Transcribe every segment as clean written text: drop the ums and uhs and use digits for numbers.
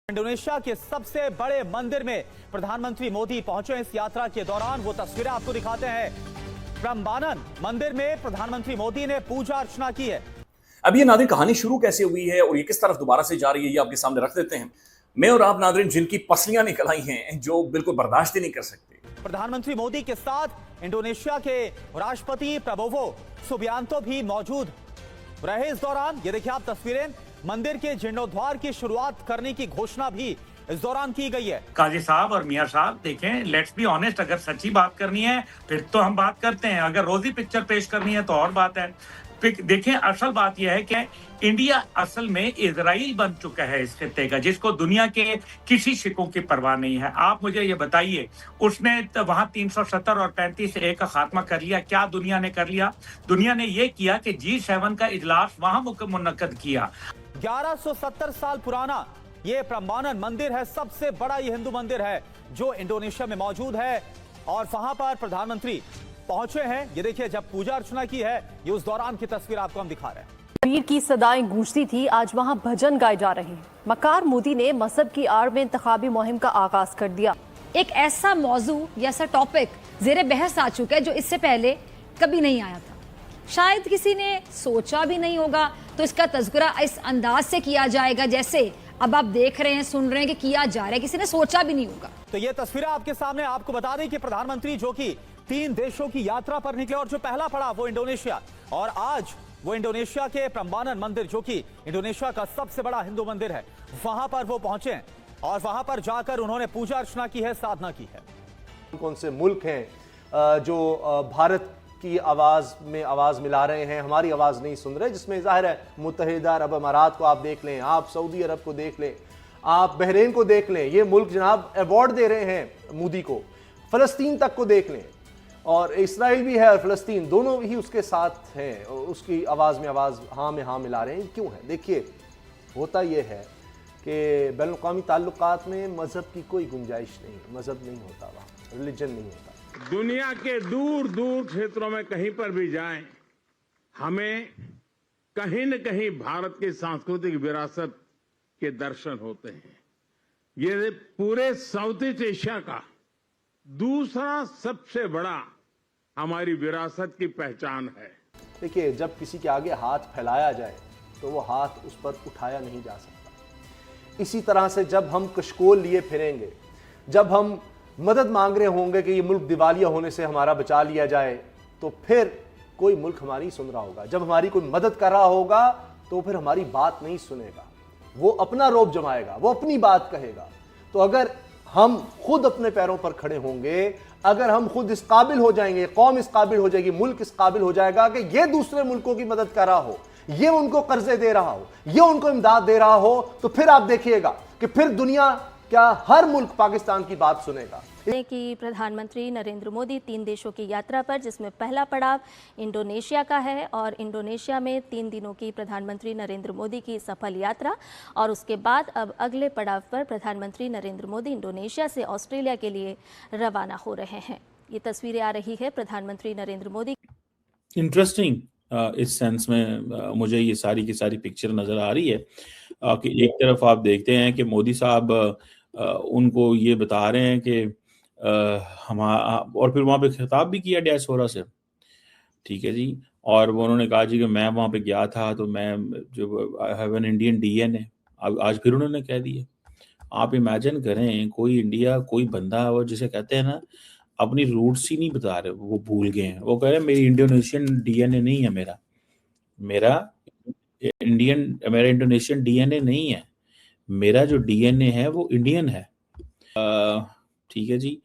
Indonesia के सबसे बड़े मंदिर में प्रधानमंत्री मोदी पहुंचे। इस यात्रा के दौरान वो तस्वीरें आपको दिखाते हैं। प्रम्बानन मंदिर में प्रधानमंत्री मोदी ने पूजा अर्चना की है। अब ये नादिर कहानी शुरू कैसे हुई है और ये किस तरफ दोबारा से जा रही है, ये आपके सामने रख देते हैं। मैं और आप नादरीन जिनकी पसलियां निकल आई हैं, जो बिल्कुल बर्दाश्त ही नहीं कर सकते। प्रधानमंत्री मोदी के साथ इंडोनेशिया के राष्ट्रपति प्रबोवो सुबियांतो भी मौजूद रहे। इस दौरान ये देखिए आप तस्वीरें, मंदिर के जीर्णोद्धार की शुरुआत करने की घोषणा भी इस दौरान की गई है। काजी साहब और मियां साहब देखें, लेट्स बी ऑनेस्ट, अगर सच्ची बात करनी है फिर तो हम बात करते हैं, अगर रोजी पिक्चर पेश करनी है तो और बात है। देखें, असल बात यह है कि इंडिया असल में इजराइल बन चुका है इस खित्ते का, जिसको दुनिया के किसी शिकों की परवाह नहीं है। आप मुझे ये बताइए, उसने तो वहां 370 और 35A का खात्मा कर लिया। क्या दुनिया ने कर लिया? दुनिया ने ये किया कि G7 का इजलास वहां मुनक्कद किया। 1170 साल पुराना ये प्रम्बानन मंदिर है, सबसे बड़ा ये हिंदू मंदिर है जो इंडोनेशिया में मौजूद है। और वहां पर प्रधानमंत्री पहुंचे हैं। ये देखिए, जब पूजा अर्चना की है, ये उस दौरान की तस्वीर आपको हम दिखा रहे हैं। वीर की सदाएं गूंजती थी, आज वहां भजन गाए जा रहे हैं। मकार मोदी ने मजहब की आड़ में इंतखाबी मुहिम का आगाज कर दिया। एक ऐसा मौजू या ऐसा टॉपिक जेर बहस आ चुका है जो इससे पहले कभी नहीं आया था, शायद किसी ने सोचा भी नहीं होगा। तो इसका तज़किरा इस अंदाज से किया जाएगा जैसे अब आप देख रहे हैं, सुन रहे हैं कि किया जा रहा है, किसी ने सोचा भी नहीं होगा। तो ये तस्वीरें आपके सामने, आपको बता दें कि प्रधानमंत्री जो कि 3 देशों की यात्रा पर निकले और जो पहला पड़ा वो इंडोनेशिया, और आज वो इंडोनेशिया के प्रम्बानन मंदिर जो कि इंडोनेशिया का सबसे बड़ा हिंदू मंदिर है, वहां पर वो पहुंचे हैं और वहां पर जाकर उन्होंने पूजा अर्चना की है, साधना की है। कौन से मुल्क हैं जो भारत की आवाज में आवाज मिला रहे हैं, हमारी आवाज नहीं सुन रहे, जिसमें जाहिर है मुत्तहिदा अरब अमारात को आप देख लें, आप सऊदी अरब को देख लें, आप बहरीन को देख लें। ये मुल्क जनाब अवार्ड दे रहे हैं मोदी को। फलस्तीन तक को देख लें, और इसराइल भी है और फलस्तीन दोनों ही उसके साथ हैं, उसकी आवाज़ में आवाज़ हाँ में हाँ मिला रहे हैं। क्यों है? देखिए, होता यह है कि बैनुल-अक़वामी ताल्लुकात में मज़हब की कोई गुंजाइश नहीं, मज़हब नहीं होता, वहाँ रिलीजन नहीं होता। दुनिया के दूर दूर क्षेत्रों में कहीं पर भी जाएं, हमें कहीं न कहीं भारत की सांस्कृतिक विरासत के दर्शन होते हैं। ये पूरे साउथ ईस्ट एशिया का दूसरा सबसे बड़ा हमारी विरासत की पहचान है। देखिए, जब किसी के आगे हाथ फैलाया जाए तो वो हाथ उस पर उठाया नहीं जा सकता। इसी तरह से जब हम कशकोल लिए फिरेंगे, जब हम मदद मांग रहे होंगे कि ये मुल्क दिवालिया होने से हमारा बचा लिया जाए, तो फिर कोई मुल्क हमारी सुन रहा होगा। जब हमारी कोई मदद कर रहा होगा तो फिर हमारी बात नहीं सुनेगा, वो अपना रौब जमाएगा, वो अपनी बात कहेगा। तो अगर हम खुद अपने पैरों पर खड़े होंगे, अगर हम खुद इस काबिल हो जाएंगे, कौम इस काबिल हो जाएगी, मुल्क इस काबिल हो जाएगा कि ये दूसरे मुल्कों की मदद कर रहा हो, ये उनको कर्जे दे रहा हो, ये उनको इमदाद दे रहा हो, तो फिर आप देखिएगा कि फिर दुनिया क्या हर मुल्क पाकिस्तान की बात सुनेगा। कि प्रधानमंत्री नरेंद्र मोदी 3 देशों की यात्रा पर, जिसमें पहला पड़ाव इंडोनेशिया का है, और इंडोनेशिया में 3 दिनों की प्रधानमंत्री नरेंद्र मोदी की सफल यात्रा, और उसके बाद अब अगले पड़ाव पर प्रधानमंत्री नरेंद्र मोदी इंडोनेशिया से ऑस्ट्रेलिया के लिए रवाना हो रहे हैं। ये तस्वीरें आ रही है प्रधानमंत्री नरेंद्र मोदी। इंटरेस्टिंग इस सेंस में मुझे ये सारी की सारी पिक्चर नजर आ रही है कि एक तरफ आप देखते हैं कि मोदी साहब उनको ये बता रहे हैं कि हम, और फिर वहाँ पे खिताब भी किया डायस्पोरा से, ठीक है जी। और वो उन्होंने कहा जी कि मैं वहाँ पे गया था तो मैं जो I have an Indian DNA, आज फिर उन्होंने कह दिया। आप इमेजिन करें, कोई इंडिया, कोई बंदा, वो जिसे कहते हैं ना अपनी रूट्स ही नहीं बता रहे, वो भूल गए हैं। वो कह रहे हैं मेरी इंडोनेशियन डीएनए नहीं है, मेरा इंडोनेशियन डीएनए नहीं है, मेरा जो डीएनए है वो इंडियन है। ठीक है जी।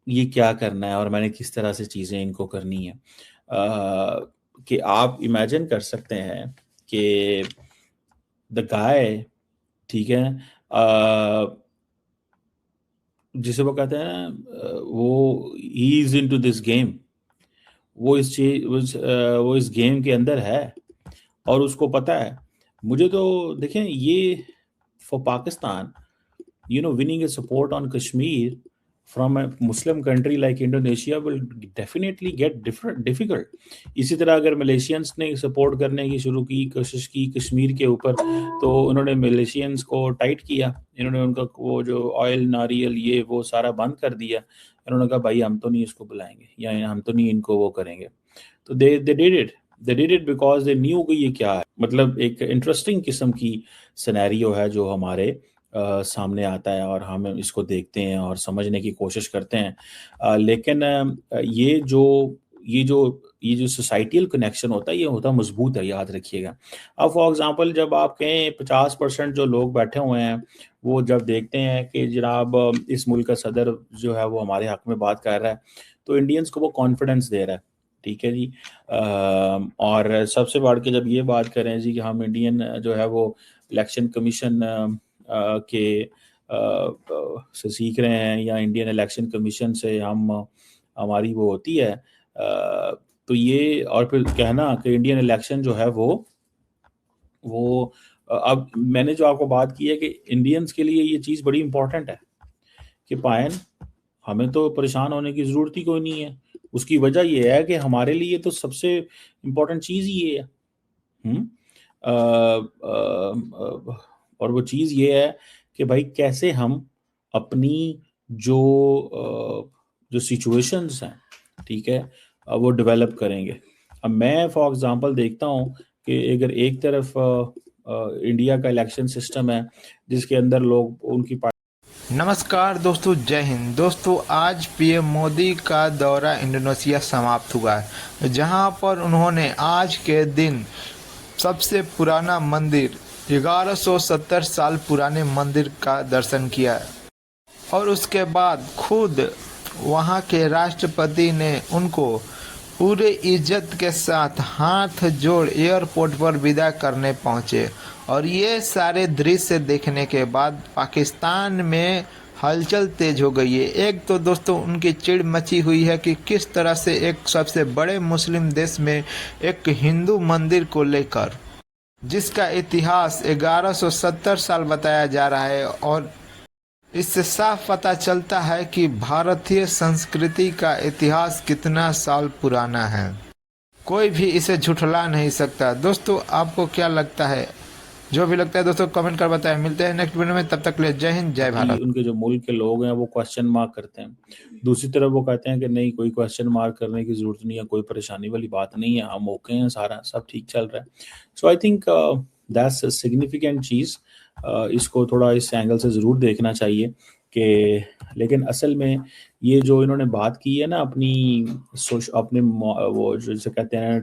ये क्या करना है और मैंने किस तरह से चीज़ें इनको करनी है, कि आप इमेजिन कर सकते हैं कि द गाय, ठीक है, जिसे वो कहते हैं वो he is into this game, वो इस गेम के अंदर है और उसको पता है। मुझे तो देखें, ये for Pakistan, winning a support on Kashmir from a Muslim country like Indonesia will definitely get difficult. इसी तरह अगर मलेशियंस ने सपोर्ट करने की शुरू की कोशिश की कश्मीर के ऊपर, तो उन्होंने मलेशियंस को टाइट किया, इन्होंने उनका वो जो ऑयल नारियल ये वो सारा बंद कर दिया, इन्होंने कहा भाई हम तो नहीं इसको बुलाएंगे या हम तो नहीं इनको वो करेंगे। तो they did it because they knew कि ये क्या है। मतलब एक इंटरेस्टिंग किस्म की सिनेरियो है जो हमारे सामने आता है और हम इसको देखते हैं और समझने की कोशिश करते हैं। लेकिन ये जो सोसाइटियल कनेक्शन होता है ये होता मजबूत है, याद रखिएगा। अब फॉर एग्जांपल जब आप कहें 50% जो लोग बैठे हुए हैं वो जब देखते हैं कि जनाब इस मुल्क का सदर जो है वो हमारे हक में बात कर रहा है, तो इंडियंस को वो कॉन्फिडेंस दे रहा है, ठीक है जी। और सबसे बढ़ के जब ये बात करें जी कि हम इंडियन जो है वो इलेक्शन कमीशन के से सीख रहे हैं या इंडियन इलेक्शन कमीशन से हमारी वो होती है, तो ये और फिर कहना कि इंडियन इलेक्शन जो है वो अब मैंने जो आपको बात की है कि इंडियंस के लिए ये चीज़ बड़ी इंपॉर्टेंट है कि पायन हमें तो परेशान होने की ज़रूरत ही कोई नहीं है। उसकी वजह ये है कि हमारे लिए तो सबसे इम्पोर्टेंट चीज़ ये है। और वो चीज़ ये है कि भाई कैसे हम अपनी जो सिचुएशंस हैं, ठीक है, वो डेवलप करेंगे। अब मैं फॉर एग्जांपल देखता हूँ कि अगर एक तरफ इंडिया का इलेक्शन सिस्टम है जिसके अंदर लोग उनकी नमस्कार दोस्तों, जय हिंद। दोस्तों आज पीएम मोदी का दौरा इंडोनेशिया समाप्त हुआ है, जहां पर उन्होंने आज के दिन सबसे पुराना मंदिर 1170 साल पुराने मंदिर का दर्शन किया और उसके बाद खुद वहां के राष्ट्रपति ने उनको पूरे इज्जत के साथ हाथ जोड़ एयरपोर्ट पर विदा करने पहुंचे। और ये सारे दृश्य देखने के बाद पाकिस्तान में हलचल तेज हो गई है। एक तो दोस्तों उनकी चिढ़ मची हुई है कि किस तरह से एक सबसे बड़े मुस्लिम देश में एक हिंदू मंदिर को लेकर जिसका इतिहास 1170 साल बताया जा रहा है, और इससे साफ पता चलता है कि भारतीय संस्कृति का इतिहास कितना साल पुराना है। कोई भी इसे झुठला नहीं सकता। दोस्तों आपको क्या लगता है? जो भी लगता है दोस्तों कमेंट कर बताएं। मिलते हैं नेक्स्ट वीडियो में, तब तक के लिए जय हिंद, जय भारत। उनके जो मुल्क के लोग हैं वो क्वेश्चन मार्क करते हैं, दूसरी तरफ वो कहते हैं कि नहीं कोई क्वेश्चन मार्क करने की जरूरत नहीं है, कोई परेशानी वाली बात नहीं है, हम ओके हैं, सारा सब ठीक चल रहा है। So I think that's a significant चीज़। इसको थोड़ा इस एंगल से ज़रूर देखना चाहिए कि लेकिन असल में ये जो इन्होंने बात की है ना अपने वो जैसे कहते हैं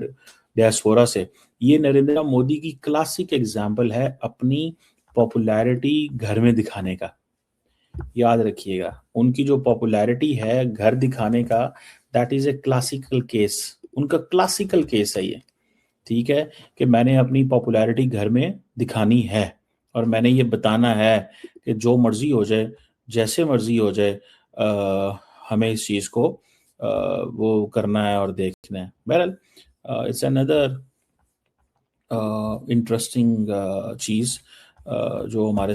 डायस्पोरा से, ये नरेंद्र मोदी की क्लासिक एग्जाम्पल है अपनी पॉपुलैरिटी घर में दिखाने का। याद रखिएगा उनकी जो पॉपुलैरिटी है घर दिखाने का, that is a classical case, उनका क्लासिकल केस है ये, ठीक है, कि मैंने अपनी पॉपुलैरिटी घर में दिखानी है और मैंने ये बताना है कि जो मर्जी हो जाए, जैसे मर्जी हो जाए, हमें इस चीज़ को वो करना है और देखना है। बहरहाल इट्स अनदर इंटरेस्टिंग चीज़ जो हमारे